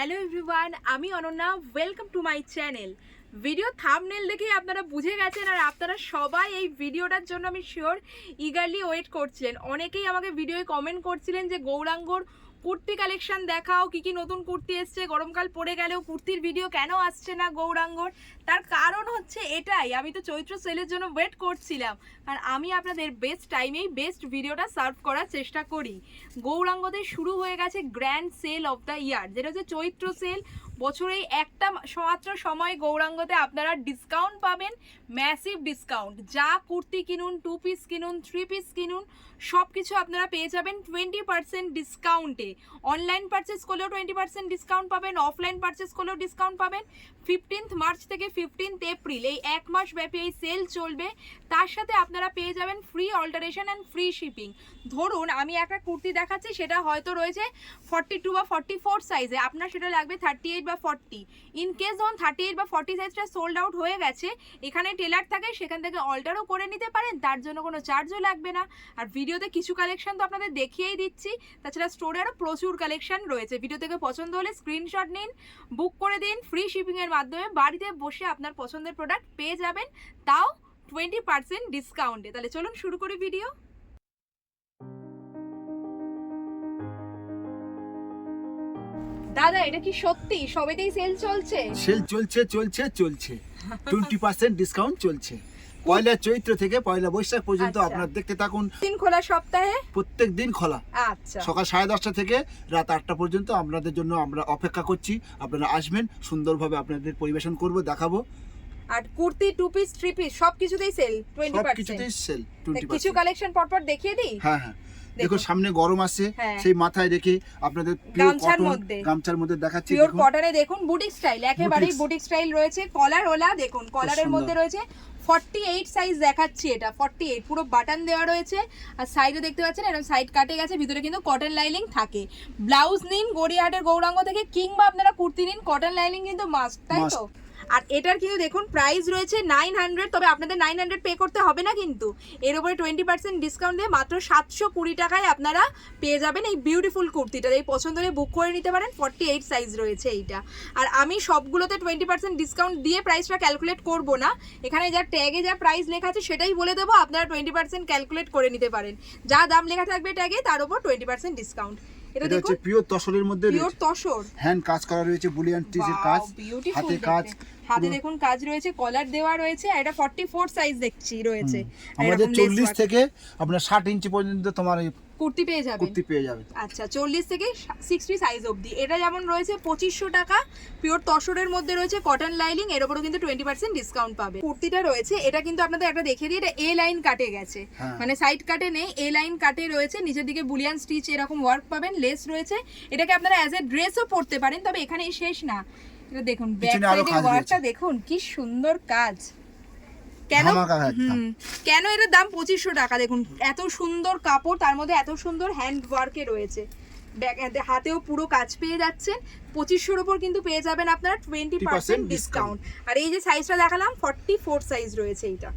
Hello everyone, আমি Ananya. Welcome to my channel. Video thumbnail দেখেই আপনারা বুঝে গেছেন, আর আপনারা সবাই এই ভিডিওটার জন্য আমি শিওর ইগারলি ওয়েট করছিলেন। অনেকেই আমাকে ভিডিওয়ে কমেন্ট করছিলেন যে গৌরাঙ্গর কুর্তি কালেকশন দেখাও, কি কি নতুন কুর্তি এসছে, গরমকাল পড়ে গেলেও কুর্তির ভিডিও কেন আসছে না গৌরাঙ্গর। তার কারণ হচ্ছে এটাই, আমি তো চৈত্র সেলের জন্য ওয়েট করছিলাম, আর আমি আপনাদের বেস্ট টাইমেই বেস্ট ভিডিওটা সার্ভ করার চেষ্টা করি। গৌরাঙ্গদের শুরু হয়ে গেছে grand sale of the year, যেটা হচ্ছে চৈত্র সেল। বছরে একটা মাত্র সময় গৌরাঙ্গতে আপনারা ডিসকাউন্ট পাবেন, ম্যাসিভ ডিসকাউন্ট। যা কুর্তি কিনুন, 2 পিস কিনুন, 3 পিস কিনুন, সব কিছু আপনারা পেয়ে যাবেন 20% ডিসকাউন্টে। অনলাইন পারচেস করলেও 20% ডিসকাউন্ট পাবেন, অফলাইন পারচেস করলেও ডিসকাউন্ট পাবেন। 15th মার্চ থেকে 15th এপ্রিল এই এক মাস ব্যাপী এই সেল চলবে। তার সাথে আপনারা পেয়ে যাবেন free alteration and free shipping. ধরুন আমি একটা কুর্তি দেখাচ্ছি, সেটা হয়তো রয়েছে 42 বা 44 সাইজে, আপনার সেটা লাগবে 38 বা 40। ইন কেস যখন 38 বা 40 সাইজটা সোল্ড আউট হয়ে গেছে, এখানে টেলার থাকে, সেখান থেকে অল্টারও করে নিতে পারেন, তার জন্য কোনো চার্জও লাগবে না। আর ভিডিওতে কিছু কালেকশন তো আপনাদের দেখিয়েই দিচ্ছি, তাছাড়া স্টোরে আরও প্রচুর কালেকশন রয়েছে। ভিডিও থেকে পছন্দ হলে স্ক্রিনশট নিন, বুক করে দিন। ফ্রি শিপিংয়ের মাধ্যমে বাড়িতে বসে আপনার পছন্দের প্রোডাক্ট পেয়ে যাবেন, তাও 20% ডিসকাউন্টে। তাহলে চলুন শুরু করি ভিডিও। দাদা, এটা কি সত্যি সবেতেই সেল চলছে? সেল চলছে 20% ডিসকাউন্ট চলছে পয়লা চৈত্র থেকে পয়লা বৈশাখ পর্যন্ত। আচ্ছা। আপনারা দেখতে থাকুন। দিন খোলা সপ্তাহে? প্রত্যেক দিন খোলা। আচ্ছা। সকাল 10:30 থেকে রাত 8টা পর্যন্ত আপনাদের জন্য আমরা অপেক্ষা করছি। আপনারা আসবেন, সুন্দরভাবে আপনাদের পরিবেশন করব, দেখাবো। আর কুর্তি, 2 পিস, 3 পিস সবকিছুতেই সেল 20%। সবকিছুতেই সেল 20%। কিছু কালেকশন পরপর দেখিয়ে দিই। হ্যাঁ হ্যাঁ, দেখো সামনে গরম আসছে, হ্যাঁ। সেই মাথায় রেখে আপনাদের গামছার মধ্যে দেখাচ্ছি। পিওর কটনে দেখুন, বুটিক স্টাইল, একেবারেই বুটিক স্টাইল রয়েছে। কলার ওলা দেখুন, কলারের মধ্যে রয়েছে 48 সাইজ দেখাচ্ছি, এটা 48 পুরো বাটন দেওয়া রয়েছে। আর সাইডে দেখতে পাচ্ছেন এরকম সাইড কাটে গেছে, ভিতরে কিন্তু কটন লাইনিং থাকে। ব্লাউজ নিন গড়িয়াহাটের গৌরাঙ্গ থেকে, কিংবা আপনারা কুর্তি নিন, কটন লাইনিং কিন্তু মাস্ট, তাই তো? আর এটার কিন্তু দেখুন প্রাইস রয়েছে 900, তবে আপনাদের 900 পে করতে হবে না কিন্তু। এর উপরে 20% ডিসকাউন্ট দিয়ে মাত্র 720 টাকায় আপনারা পেয়ে যাবেন এই বিউটিফুল কুর্তিটা। এই পছন্দ হলে বুক করে নিতে পারেন। 48 সাইজ রয়েছে এইটা। আর আমি সবগুলোতে 20% ডিসকাউন্ট দিয়ে প্রাইসটা ক্যালকুলেট করব না, এখানে যা ট্যাগে যা প্রাইস লেখা আছে সেটাই বলে দেবো, আপনারা 20% ক্যালকুলেট করে নিতে পারেন। যা দাম লেখা থাকবে ট্যাগে তার উপর 20% ডিসকাউন্ট। এটা হচ্ছে পিওর তসরের মধ্যে, পিওর তসর, হ্যান্ড কাজ করা রয়েছে, বুলিয়ান স্টিচের কাজ, হাতে কাজ, হাতে দেখুন কাজ রয়েছে, কলার দেওয়া রয়েছে। আর এটা 44 সাইজ দেখছি রয়েছে। আমাদের 40 থেকে আপনার 60 ইঞ্চি পর্যন্ত তোমার কুর্তি পেয়ে যাবেন। আচ্ছা, 40 থেকে 60 সাইজ অবধি। এটা যেমন রয়েছে 2500 টাকা, পিওর তসরের মধ্যে রয়েছে, কটন লাইনিং, এর উপরও কিন্তু 20% ডিসকাউন্ট পাবে। কুর্তিটা রয়েছে, এটা কিন্তু আপনাদের একটা দেখিয়ে দিই, এটা এ লাইন কাটে গেছে, মানে সাইড কাটে নেই, এ লাইন কাটে রয়েছে। নিচের দিকে বুলিয়ান স্টিচ এরকম ওয়ার্ক পাবেন, লেস রয়েছে। এটাকে আপনারা অ্যাজ এ ড্রেসও পরতে পারেন, তবে এখানেই শেষ না। এটা দেখুন ব্যাক সাইডে ওয়ার্কটা দেখুন, কি সুন্দর কাজ। কেন এটার দাম 2500 টাকা? দেখুন এত সুন্দর কাপড়, তার মধ্যে এত সুন্দর হ্যান্ড ওয়ার্কে রয়েছে। হাতেও পুরো কাজ পেয়ে যাচ্ছেন। 2500-র উপর কিন্তু পেয়ে যাবেন আপনারা 20% ডিসকাউন্ট। আর এই যে সাইজটা দেখালাম 44 সাইজ রয়েছে, এইটা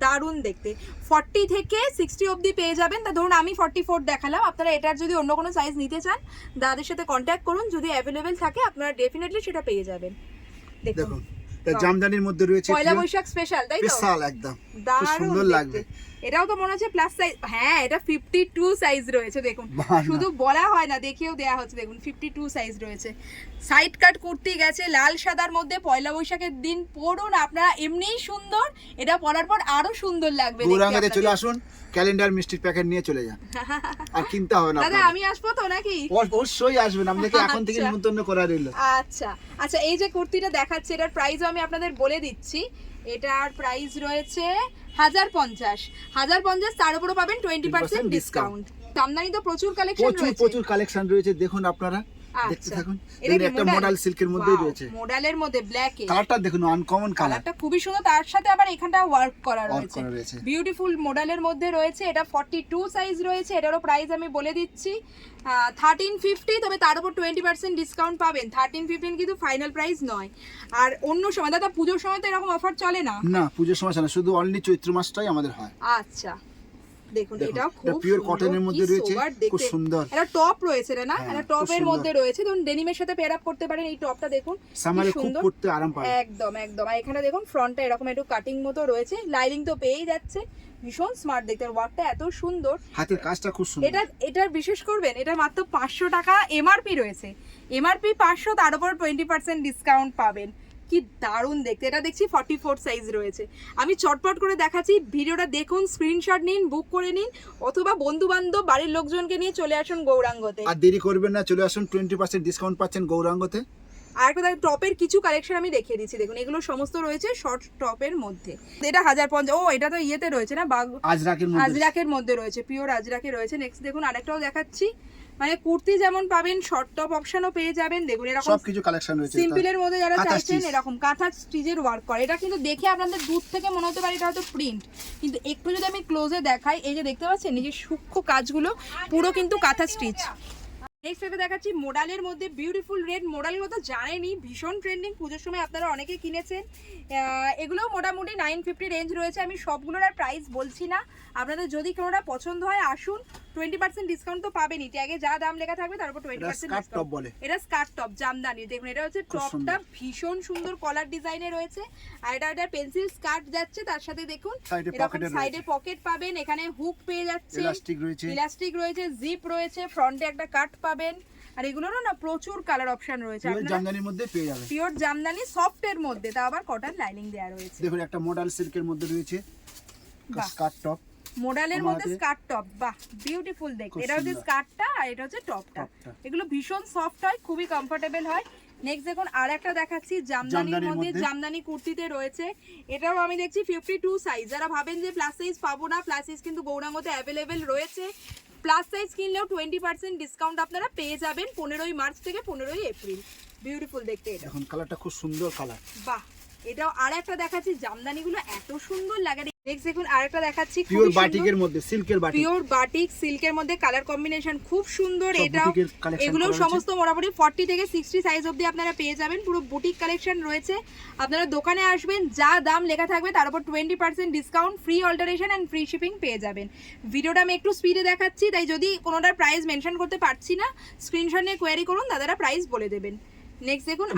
দারুণ দেখতে। 40 থেকে 60 অবধি পেয়ে যাবেন। তা ধরুন আমি 44 দেখালাম, আপনারা এটার যদি অন্য কোনো সাইজ নিতে চান দাদাদের সাথে কন্ট্যাক্ট করুন, যদি অ্যাভেলেবেল থাকে আপনারা ডেফিনেটলি সেটা পেয়ে যাবেন। দেখুন জামদানির মধ্যে রয়েছে, পয়লা বৈশাখ স্পেশাল, তাই তো? স্পেশাল, একদম খুব সুন্দর লাগবে। এটাও তো মনে হচ্ছে প্লাস সাইজ। হ্যাঁ, এটা 52 সাইজ রয়েছে, দেখুন শুধু বলা হয় না, দেখিয়েও দেয়া হচ্ছে। দেখুন 52 সাইজ রয়েছে। সাইড কাট কুর্তি গেছে লাল সাদার মধ্যে, পয়লা বৈশাখের দিন পরুন, আপনারা এমনিই সুন্দর, এটা পরার পর আরো সুন্দর লাগবে। গৌরাঙ্গতে চলে আসুন, ক্যালেন্ডার মিষ্টির প্যাকেট নিয়ে চলে যান, আর কিনতে হবে না। দাদা আমি আসবো তো নাকি? অবশ্যই আসবেন, আপনাকে এখন থেকে নিমন্ত্রণ করা রইল। আচ্ছা আচ্ছা, এই যে কুর্তিটা দেখাচ্ছে, এটার প্রাইসও আমি আপনাদের বলে দিচ্ছি। এটার প্রাইস রয়েছে 1050, তার উপরও পাবেন 20% ডিসকাউন্ট। জামদানি তো প্রচুর কালেকশন রয়েছে, দেখুন আপনারা দেখতে থাকুন। একটা মডেল সিল্কের মধ্যেই রয়েছে, মডেলের মধ্যে ব্ল্যাক এ কালারটা দেখুন, আনকমন কালারটা খুবই সুন্দর। তার সাথে আবার এখানটা ওয়ার্ক করা রয়েছে, বিউটিফুল মডেলের মধ্যে রয়েছে। এটা 42 সাইজ রয়েছে। এটারও প্রাইস আমি বলে দিচ্ছি 1350, তবে তার উপর 20% ডিসকাউন্ট পাবেন। 1315 কিন্তু ফাইনাল প্রাইস নয়। আর অন্য সময় দাদা, পুজোর সময় তো এরকম অফার চলে না? না, পুজোর সময় চলে, শুধু অনলি চৈত্র মাসটাই আমাদের হয়। আচ্ছা, দেখুন এটাও খুব পিওর কটনের মধ্যে রয়েছে, খুব সুন্দর। এটা টপ রয়েছে রে না, হ্যাঁ, এটা খুব টপের সুন্দর। মধ্যে রয়েছে, দেখুন ডেনিমের সাথে পেয়ার আপ করতে পারেন। এই টপটা দেখুন সামারে খুব সুন্দর, পরতে আরাম পায়। একদম একদম। আর এখানে দেখুন ফ্রন্টটা এরকম একটু কাটিং মতো রয়েছে, লাইনিং তো পেয়েই যাচ্ছে, ভীষণ স্মার্ট দেখতে, ওয়ার্কটা এত সুন্দর, হাতের কাজটা খুব সুন্দর। এটার বিশেষ করবেন, এটা মাত্র 500 টাকা এমআরপি রয়েছে, এমআরপি 500, তার উপর 20% ডিসকাউন্ট পাবেন। কি দারুণ দেখতে, এটা দেখছি 44 সাইজ রয়েছে। আমি চটপট করে দেখাচ্ছি, ভিডিওটা দেখুন, স্ক্রিনশট নিন, বুক করে নিন, অথবা বন্ধু বান্ধব বাড়ির লোকজনকে নিয়ে চলে আসুন গৌরাঙ্গতে। আর দেরি করবেন না, চলে আসুন, 20% ডিসকাউন্ট পাচ্ছেন গৌরাঙ্গতে। আর একটা টপের কিছু কালেকশন আমি দেখিয়ে দিচ্ছি, দেখুন এগুলো সমস্ত রয়েছে শর্ট টপের মধ্যে। এটা 1050, ও এটা তো ইয়েতে রয়েছে না, আজরাকের মধ্যে রয়েছে, পিওর আজরাকে রয়েছে। নেক্সট দেখুন আরেকটাও দেখাচ্ছি, মানে কুর্তি যেমন পাবেন শর্ট টপ অপশনও পেয়ে যাবেন। দেখুন এরকম সবকিছু কালেকশন রয়েছে, সিম্পলের মধ্যে যারা চাইছেন এরকম কাঁথা স্টিচের ওয়ার্ক করে। এটা কিন্তু দেখে আপনাদের দূর থেকে মনে হতে পারে এটা হয়তো প্রিন্ট, কিন্তু একটু যদি আমি ক্লোজে দেখাই, এই যে দেখতে পাচ্ছেন এই যে সূক্ষ্ম কাজগুলো পুরো কিন্তু কাঁথা স্টিচ। নেক্সট এটা দেখাচ্ছি মোডালের মধ্যে বিউটিফুল রেড, মোডালগুলো তো জানেনই ভীষণ ট্রেন্ডিং, পুজোর সময় আপনারা অনেকেই কিনেছেন। এগুলোও মোটামুটি 950 রেঞ্জ রয়েছে, আমি সবগুলোর আর প্রাইস বলছি না, আপনাদের যদি কোনোটা পছন্দ হয় আসুন, 20% ডিসকাউন্ট তো পাবেনই, ট্যাগে যা দাম লেখা থাকবে তার উপর 20% ডিসকাউন্ট বলে। এটা স্কার্ট টপ জামদানি, দেখুন এটা হচ্ছে টপটা ভীষণ সুন্দর কলার ডিজাইনে রয়েছে, আর এটা পেন্সিল স্কার্ট যাচ্ছে, তার সাথে দেখুন এরকম সাইডে পকেট পাবেন, এখানে হুক পেয়ে যাচ্ছে, ইলাস্টিক রয়েছে, জিপ রয়েছে, ফ্রন্টে একটা কাট পাবেন। আর এগুলোরও না প্রচুর কালার অপশন রয়েছে, পিওর জামদানির মধ্যে পেয়ে যাবেন, পিওর জামদানি সফটের মধ্যে, তা আবার কটন লাইনিং দেয়া রয়েছে। দেখুন একটা মডেল সিল্কের মধ্যে রয়েছে স্কার্ট টপ, মডেলের মধ্যে স্কার্ট টপ, বাহ বিউটিফুল দেখতে। এটা হচ্ছে স্কার্টটা আর এটা হচ্ছে টপটা, এগুলো ভীষণ সফট হয়, খুবই কমফোর্টেবল হয়। নেক্সট দেখুন আর একটা দেখাচ্ছি জামদানির মধ্যে, জামদানি কুর্তিতে রয়েছে, এটাও আমি দেখছি 52 সাইজ। যারা ভাবেন যে প্লাস সাইজ পাবো না, প্লাস সাইজ কিন্তু গৌরাঙ্গতে অ্যাভেলেবেল রয়েছে। প্লাস সাইজ কিনলেও 20% ডিসকাউন্ট আপনারা পেয়ে যাবেন 15ই মার্চ থেকে 15ই এপ্রিল। বিউটিফুল দেখতে, এটা এখন কালারটা খুব সুন্দর কালার, বাহ। এটাও আর একটা দেখাচ্ছি, জামদানিগুলো এত সুন্দর লাগে। নেক্সট দেখুন আরেকটা দেখাচ্ছি পিওর বাটিকের মধ্যে, সিল্কের বাটিক, পিওর বাটিক সিল্কের মধ্যে কালার কম্বিনেশন খুব সুন্দর। এটাও এগুলো সমস্ত মোটামুটি 40 থেকে 60 সাইজ অবধি আপনারা পেয়ে যাবেন, পুরো বুটিক কালেকশন রয়েছে। আপনারা দোকানে আসবেন, যা দাম লেখা থাকবে তার উপর 20% discount, free alteration and free shipping পেয়ে যাবেন। ভিডিওটা আমি একটু স্পিডে দেখাচ্ছি, তাই যদি কোনোটার প্রাইস মেনশন করতে পারছি না, স্ক্রিনশট নিয়ে কোয়েরি করুন, দাদারা প্রাইস বলে দেবেন। নেক্সট দেখুন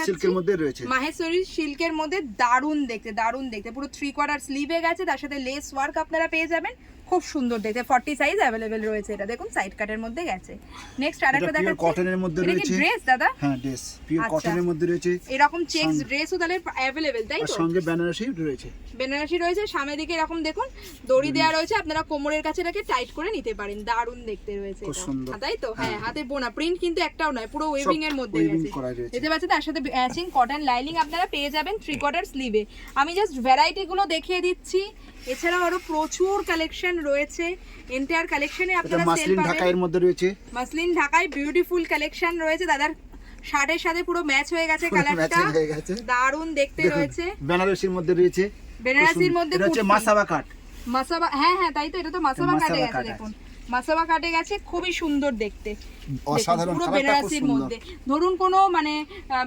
সিল্কের মধ্যে রয়েছে, মাহেশ্বরী সিল্কের মধ্যে দারুণ দেখতে, দারুণ দেখতে, পুরো 3/4 স্লিভে গেছে, তার সাথে লেস ওয়ার্ক আপনারা পেয়ে যাবেন, খুব সুন্দর দেখতে। 40 সাইজ अवेलेबल রয়েছে, এটা দেখুন সাইড কাটের মধ্যে গেছে। নেক্সট আরেকটা দেখাচ্ছি, কটনের মধ্যে রয়েছে, ড্রেস দাদা, হ্যাঁ ড্রেস পিওর কটনের মধ্যে রয়েছে, এরকম চেকস ড্রেসও তাহলে अवेलेबल, তাই তো? সঙ্গে বেনারসি রয়েছে, বেনারসি রয়েছে, সামনের দিকে এরকম দেখুন দড়ি দেওয়া রয়েছে, আপনারা কোমরের কাছে রেখে টাইট করে নিতে পারেন, দারুণ দেখতে রয়েছে এটা, তাই তো? হ্যাঁ, হাতে বোনা, প্রিন্ট কিন্তু একটাও নয়, পুরো ওয়েভিং এর মধ্যে গেছে, যেতে পারছে। তার সাথে ম্যাচিং কটন লাইনিং আপনারা পেয়ে যাবেন 3/4 স্লিভে। আমি জাস্ট ভ্যারাইটি গুলো দেখিয়ে দিচ্ছি, এছাড়াও আরো প্রচুর কালেকশন রয়েছে, এন্টায়ার কালেকশনে আপনারা সেল পাবেন। ঢাকাইয়ের মধ্যে রয়েছে, মাসলিন ঢাকায় বিউটিফুল কালেকশন রয়েছে, দাদার শার্টের সাথে পুরো ম্যাচ হয়ে গেছে কালারটা, দারুণ দেখতে রয়েছে। বেনারসির মধ্যে রয়েছে, বেনারসির মধ্যে এটা হচ্ছে মাসাবা কাট, মাসাবা, হ্যাঁ হ্যাঁ তাই তো, এটা তো মাসাবা কাটে গেছে, দেখুন মাসাবা কাটে গেছে, খুবই সুন্দর দেখতে, অসাধারণ পুরো বেনারসির মধ্যে। ধরুন কোনো মানে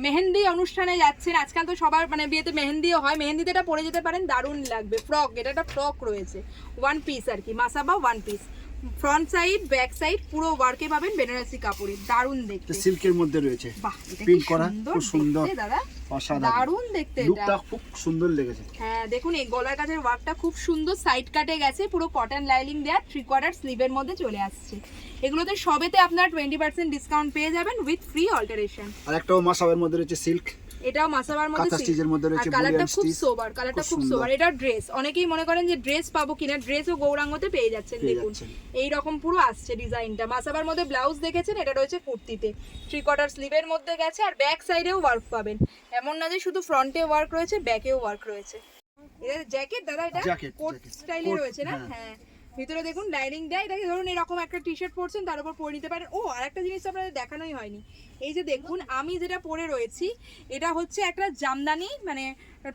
মেহেন্দি অনুষ্ঠানে যাচ্ছেন, আজকাল তো সবার মানে বিয়েতে মেহেন্দিও হয়, মেহেন্দিতে এটা পরে যেতে পারেন, দারুণ লাগবে। ফ্রক, এটা একটা ফ্রক রয়েছে, ওয়ান পিস আর কি, Masaba one piece, front side back side পুরো ওয়ার্কে পাবেন বেনারসি কাপড়ে, দারুণ দেখতে। সিল্কের মধ্যে রয়েছে, বাহ এটা প্রিন্ট করা, খুব সুন্দর দাদা, অসাধারণ দারুণ দেখতে, লুকটা খুব সুন্দর লেগেছে। হ্যাঁ দেখুন এই গলার কাছের ওয়ার্কটা খুব সুন্দর, সাইড কাটে গেছে, পুরো কটন লাইনিং দেয়া, 3/4 স্লিভের মধ্যে চলে আসছে। এগুলোতে সবেতে আপনারা 20% ডিসকাউন্ট পেয়ে যাবেন উইথ ফ্রি অল্টারেশন। আর একটাও মাসাবের মধ্যে রয়েছে সিল্ক, এটাও মাসাবার মধ্যে কাঁথা স্টিচের মধ্যে রয়েছে, কালারটা খুব সোবার, কালারটা খুব সোবার। এটা ড্রেস, অনেকেই মনে করেন যে ড্রেস পাবো কিনা, ড্রেসও গৌরাঙ্গতে পেয়ে যাচ্ছেন, দেখুন এই রকম পুরো আসছে ডিজাইনটা। মাসাবার মধ্যে ব্লাউজ দেখেছেন, এটা রয়েছে কুর্তিতে, 3/4 স্লিভের মধ্যে গেছে, আর ব্যাক সাইডেও ওয়ার্ক পাবেন, এমন না যে শুধু ফ্রন্টে ওয়ার্ক রয়েছে, ব্যাকেও ওয়ার্ক রয়েছে। এটা জ্যাকেট দাদা, এটা কোট স্টাইলে রয়েছে না? হ্যাঁ, ভিতরে দেখুন লাইনিং দেয়, এটাকে ধরুন এরকম একটা টি শার্ট পরছেন, তার উপর পরে নিতে পারেন। ও আরেকটা জিনিস আপনাদের দেখানোই হয়নি, এই যে দেখুন আমি যেটা পরে রয়েছি, এটা হচ্ছে একটা জামদানি মানে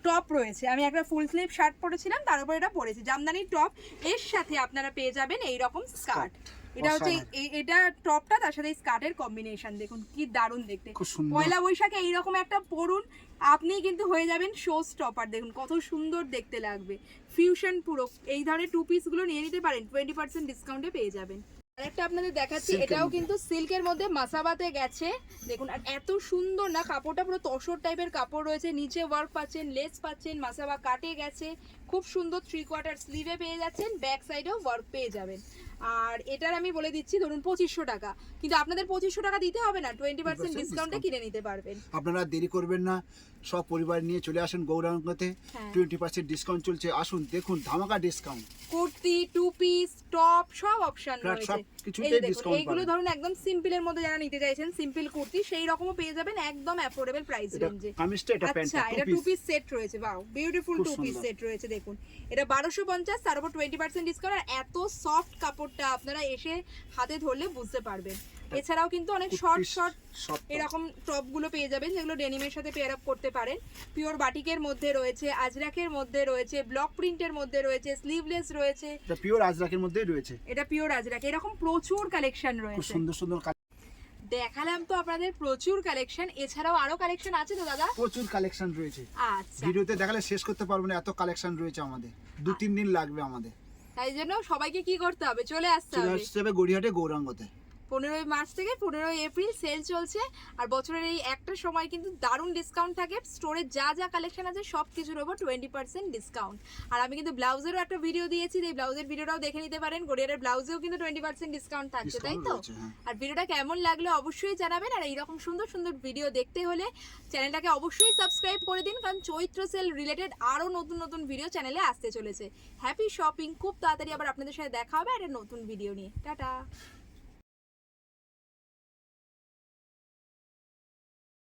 টপ রয়েছে, আমি একটা ফুল স্লিভ শার্ট পরেছিলাম, তার উপর এটা পরেছি জামদানি টপ, এর সাথে আপনারা পেয়ে যাবেন এই রকম স্কার্ট। এটা হচ্ছে অসাধারণ। এটা টপটা, তার সাথে স্কার্টের কম্বিনেশন দেখুন কি দারুণ দেখতে। খুব সুন্দর। পয়লা বৈশাখে এইরকম একটা পরুন, আপনি কিন্তু হয়ে যাবেন শো স্টপার। দেখুন কত সুন্দর দেখতে লাগবে, ফিউশন পুরো। এই ধরনের টু পিস গুলো নিয়ে নিতে পারেন, 20% ডিসকাউন্টে পেয়ে যাবেন। আরেকটা আপনাদের দেখাচ্ছি, Silk এর এটাও মধ্যে। কিন্তু সিল্কের মধ্যে মাসাবাতে গেছে দেখুন। আর এত সুন্দর না কাপড়টা, পুরো তসর টাইপের কাপড় রয়েছে, নিচে ওয়ার্ক পাচ্ছেন, লেস পাচ্ছেন, মাসাবা কাটে গেছে, খুব সুন্দর 3/4 স্লিভে পেয়ে যাচ্ছেন, ব্যাক সাইডেও ওয়ার্ক পেয়ে যাবেন। আর এটার আমি বলে দিচ্ছি ধরুন 2500 টাকা, কিন্তু আপনাদের 2500 টাকা দিতে হবে না, 20% ডিসকাউন্টে কিনে নিতে পারবেন। আপনারা দেরি করবেন না, সব পরিবার নিয়ে চলে আসেন গৌরাঙ্গতে। হ্যাঁ। 20% ডিসকাউন্ট চলছে, আসুন দেখুন ধামাকা discount. Kurti, two piece, top সব অপশন প্রায় রয়েছে। সব কিছুতেই এই যে দেখুন, discount এইগুলো পাবেন। ধরুন একদম সিম্পলের মধ্যে যারা নিতে চাইছেন, সিম্পল কুর্তি সেই রকমও পেয়ে যাবেন একদম অ্যাফোর্ডেবল প্রাইস এটা রেঞ্জে। কামিজটা, এটা আচ্ছা, প্যান্টটা, এটা two two piece. Piece set রয়েছে, বাও বিউটিফুল খুব টু পিস সুন্দর। সেট রয়েছে দেখুন। এটা 1250, তার উপর 20% ডিসকাউন্ট। আর এত সফট কাপড়টা আপনারা এসে হাতে ধরলে বুঝতে পারবেন। এছাড়াও কিন্তু অনেক শর্ট শর্ট এরকম টপ গুলো পেয়ে যাবেন, যেগুলো ডেনিমের সাথে পেয়ার আপ করতে পারেন। পিওর বাটিকের মধ্যে রয়েছে, আজরাকের মধ্যে রয়েছে, ব্লক প্রিন্টের মধ্যে রয়েছে, স্লিভলেস রয়েছে। এটা পিওর আজরাকের মধ্যেই রয়েছে। এটা পিওর আজরাক, এরকম প্রচুর কালেকশন খুব রয়েছে। সুন্দর সুন্দর দেখালাম তো আপনাদের প্রচুর কালেকশন, এছাড়াও আরো কালেকশন আছে তো দাদা? প্রচুর কালেকশন রয়েছে, আচ্ছা, ভিডিওতে দেখালে শেষ করতে পারবো না, এত কালেকশন রয়েছে আমাদের। 2-3 দিন লাগবে আমাদের। তাই জন্য সবাইকে কি করতে হবে, চলে আসতে চলে হবে। আসতে হবে গড়িয়াহাটে গৌরাঙ্গতে। 15ই মার্চ থেকে 15ই এপ্রিল সেল চলছে। আর বছরের এই একটা সময় কিন্তু দারুণ ডিসকাউন্ট থাকে, স্টোরে যা যা কালেকশন আছে সব কিছুর ওপর 20% ডিসকাউন্ট। আর আমি কিন্তু ব্লাউজেরও একটা ভিডিও দিয়েছি, এই ব্লাউজের ভিডিওটাও দেখে নিতে পারেন। গড়িয়ারের ব্লাউজেও কিন্তু 20% ডিসকাউন্ট থাকছে, তাই ডিসকাউন্ট তো? রয়েছে, হ্যাঁ। আর ভিডিওটা কেমন লাগলো অবশ্যই জানাবেন। আর এইরকম সুন্দর সুন্দর ভিডিও দেখতে হলে চ্যানেলটাকে অবশ্যই সাবস্ক্রাইব করে দিন, কারণ চৈত্র সেল রিলেটেড আরও নতুন নতুন ভিডিও চ্যানেলে আসতে চলেছে। হ্যাপি শপিং, খুব তাড়াতাড়ি আবার আপনাদের সাথে দেখা হবে একটা নতুন ভিডিও নিয়ে। টাটা।